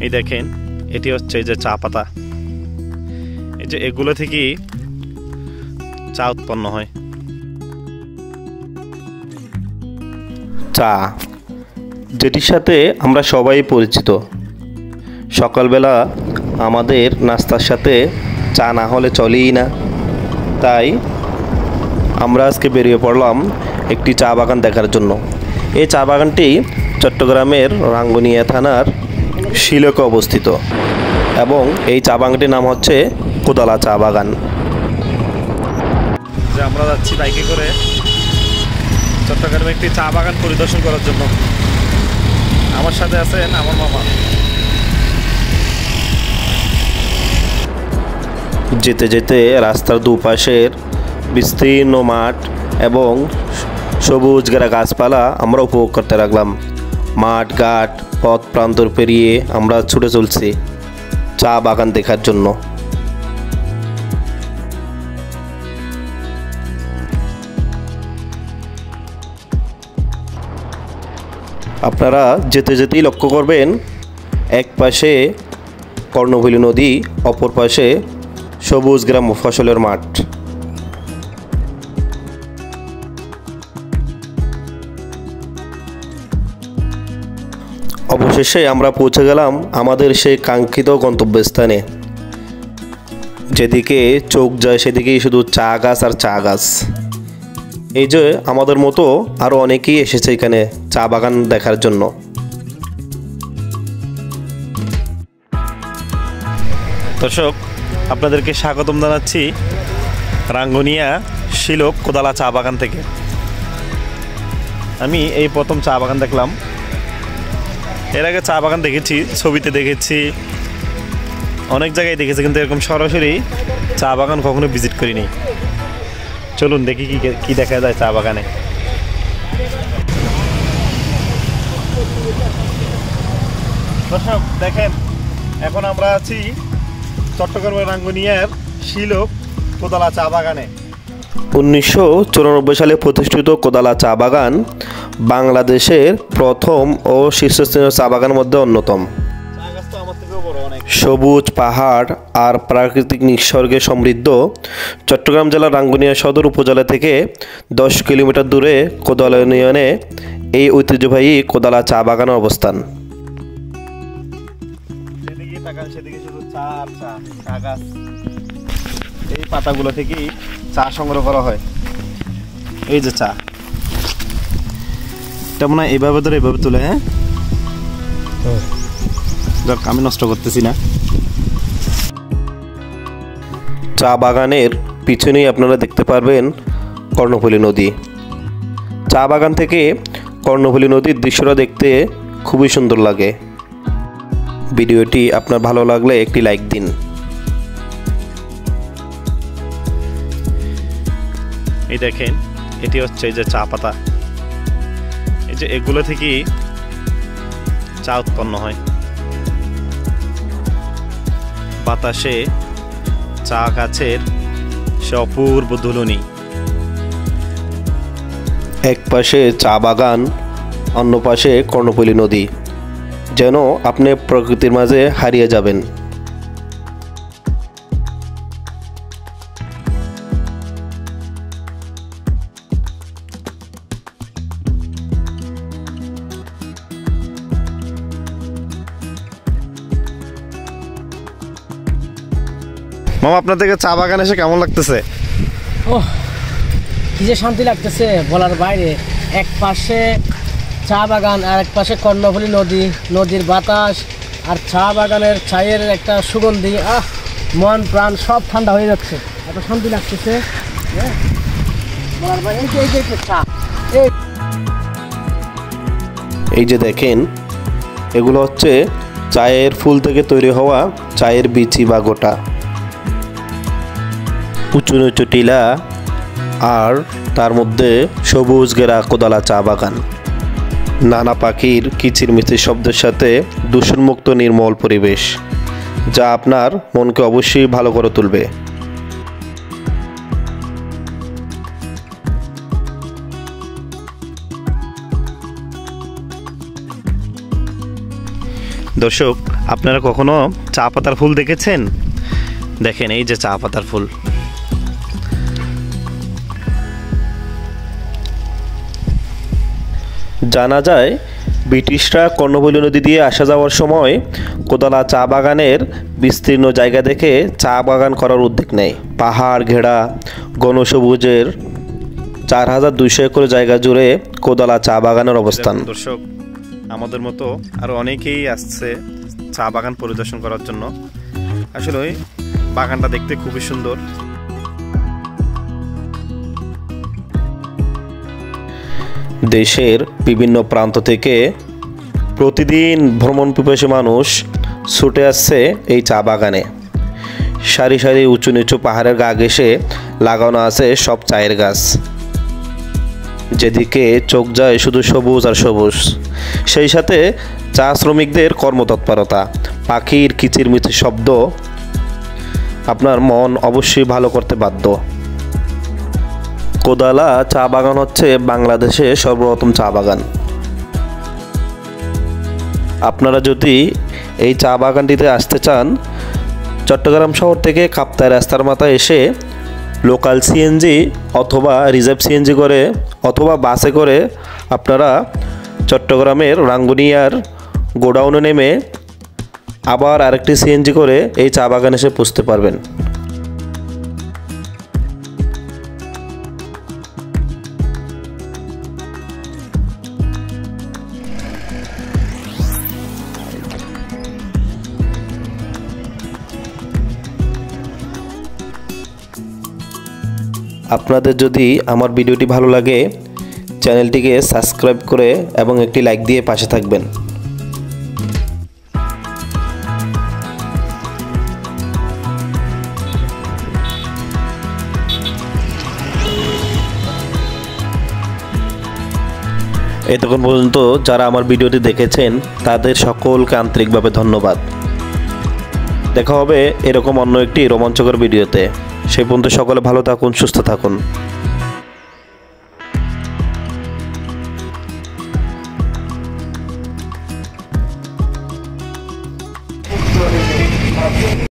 এই দেখেন, এটি হচ্ছে এই যে চা পাতা। এই যে এগুলো থেকে চা উৎপন্ন হয়। চা, যেটির সাথে আমরা সবাই পরিচিত। সকালবেলা আমাদের নাস্তার সাথে চা না হলে চলেই না। তাই আমরা আজকে বেরিয়ে পড়লাম একটি চা বাগান দেখার জন্য। এই চা বাগানটি চট্টগ্রামের রাঙ্গুনিয়া থানার শিলকে অবস্থিত এবং এই চা বাগানটির নাম হচ্ছে কোদালা চা বাগান। যে আমরা যাচ্ছি বাইকে করে চট্টগ্রামে একটি চা বাগান পরিদর্শন করার জন্য। আমার সাথে আছেন আমার মামা। যেতে যেতে রাস্তার দুপাশের বিস্তীর্ণ মাঠ এবং সবুজ ঘেরা গাছপালা আমরা উপভোগ করতে লাগলাম। মাঠ ঘাট পথ প্রান্তর পেরিয়ে আমরা ছুটে চলছি চা বাগান দেখার জন্য। আপনারা যেতে যেতেই লক্ষ্য করবেন এক পাশে কর্ণফুলী নদী, অপর পাশে সবুজ গ্রাম ফসলের মাঠ। অবশেষে আমরা পৌঁছে গেলাম আমাদের সেই কাঙ্ক্ষিত গন্তব্যস্থানে। যেদিকে চোখ যায় সেদিকেই শুধু চা গাছ আর চা গাছ। এই যে আমাদের মতো আরও অনেকেই এসেছে এখানে চা বাগান দেখার জন্য। দর্শক, আপনাদেরকে স্বাগতম জানাচ্ছি রাঙ্গুনিয়া শিলক কোদালা চা বাগান থেকে। আমি এই প্রথম চা বাগান দেখলাম। এর আগে চা বাগান দেখেছি, ছবিতে দেখেছি, অনেক জায়গায় দেখেছি, কিন্তু এরকম সরাসরি চা বাগান কখনো ভিজিট করিনি। চলুন দেখি কি দেখা যায় চা বাগানে। দর্শক দেখেন, এখন আমরা আছি চট্টগ্রামের রাঙ্গুনিয়ার শিলক কোদালা চা বাগানে। 1994 সালে প্রতিষ্ঠিত কোদালা চা বাগান বাংলাদেশের প্রথম ও শীর্ষস্থানীয় চা বাগানের মধ্যে অন্যতম। সবুজ পাহাড় আর প্রাকৃতিক নিসর্গে সমৃদ্ধ চট্টগ্রাম জেলার রাঙ্গুনিয়া সদর উপজেলা থেকে 10 কিলোমিটার দূরে কোদালা ইউনিয়নে এই ঐতিহ্যবাহী কোদালা চা বাগানের অবস্থান। এই পাতাগুলো থেকেই চা সংগ্রহ করা হয়। এই যে চা, এটা মনে হয় এইভাবে ধরে এইভাবে তুলে। হ্যাঁ, যাক, আমি নষ্ট করতেছি না। চা বাগানের পিছনেই আপনারা দেখতে পারবেন কর্ণফুলী নদী। চা বাগান থেকে কর্ণফুলী নদীর দৃশ্যটা দেখতে খুবই সুন্দর লাগে। ভিডিওটি আপনার ভালো লাগলে একটি লাইক দিন। এই দেখেন, এটি হচ্ছে এই যে চা পাতা। এই যে এগুলো থেকেই চা উৎপন্ন হয়। বাতাসে চা গাছের সে অপূর্ব দুলনি। এক পাশে চা বাগান, অন্য পাশে কর্ণফুলী নদী, যেন আপনি প্রকৃতির মাঝে হারিয়ে যাবেন। মামা, আপনাদেরকে চা বাগান এসে কেমন লাগতেছে? ওহ, কি যে শান্তি লাগতেছে বলার বাইরে। এক পাশে চা বাগান আর এক পাশে কর্ণফুলী নদী, নদীর বাতাস আর চা বাগানের চায়ের একটা সুগন্ধি। মন প্রাণ সব ঠান্ডা হয়ে যাচ্ছে, এত শান্তি লাগতেছে বলার বাইরে। এই যে দেখেন, এগুলো হচ্ছে চায়ের ফুল থেকে তৈরি হওয়া চায়ের বিচি বা গোটা। উঁচু নিচু টিলা আর তার মধ্যে সবুজ ঘেরা কোদালা চা বাগান। নানা পাখির কিচিরমিচির শব্দের সাথে দূষণমুক্ত নির্মল পরিবেশ, যা আপনার মনকে অবশ্যই ভালো করে তুলবে। দর্শক, আপনারা কখনো চা পাতার ফুল দেখেছেন? দেখেন এই যে চা পাতার ফুল। জানা যায় ব্রিটিশরা কর্ণফুলী নদী দিয়ে আসা যাওয়ার সময় কোদালা চা বাগানের বিস্তীর্ণ জায়গা দেখে চা বাগান করার উদ্যোগ নেয়। পাহাড় ঘেরা ঘনসবুজের 4200 একর জায়গা জুড়ে কোদালা চা বাগানের অবস্থান। দর্শক, আমাদের মতো আরো অনেকেই আসছে চা বাগান পরিদর্শন করার জন্য। আসলে ওই বাগানটা দেখতে খুবই সুন্দর। দেশের বিভিন্ন প্রান্ত থেকে প্রতিদিন ভ্রমণ পিপাসী মানুষ ছুটে আসছে এই চা বাগানে। সারি সারি উঁচু নিচু পাহাড়ের গা ঘেঁষে লাগানো আছে সব চায়ের গাছ। যেদিকে চোখ যায় শুধু সবুজ আর সবুজ, সেই সাথে চা শ্রমিকদের কর্মতৎপরতা, পাখির কিচিরমিচির শব্দ আপনার মন অবশ্যই ভালো করতে বাধ্য। কোদালা চা বাগান হচ্ছে বাংলাদেশে সর্বপ্রথম চা বাগান। আপনারা যদি এই চা বাগানটিতে আসতে চান, চট্টগ্রাম শহর থেকে কাপ্তাই রাস্তার মাথায় এসে লোকাল সিএনজি অথবা রিজার্ভ সিএনজি করে অথবা বাসে করে আপনারা চট্টগ্রামের রাঙ্গুনিয়ার গোডাউনে নেমে আবার আরেকটি সিএনজি করে এই চা বাগানে এসে পৌঁছতে পারবেন। আপনাদের যদি আমার ভিডিওটি ভালো লাগে, চ্যানেলটিকে সাবস্ক্রাইব করে এবং একটি লাইক দিয়ে পাশে থাকবেন। এতক্ষণ পর্যন্ত যারা আমার ভিডিওটি দেখেছেন তাদের সকলকে আন্তরিকভাবে ধন্যবাদ। দেখা হবে এরকম অন্য একটি রোমাঞ্চকর ভিডিওতে। সেই পর্যন্ত সকলে ভালো থাকুন, সুস্থ থাকুন।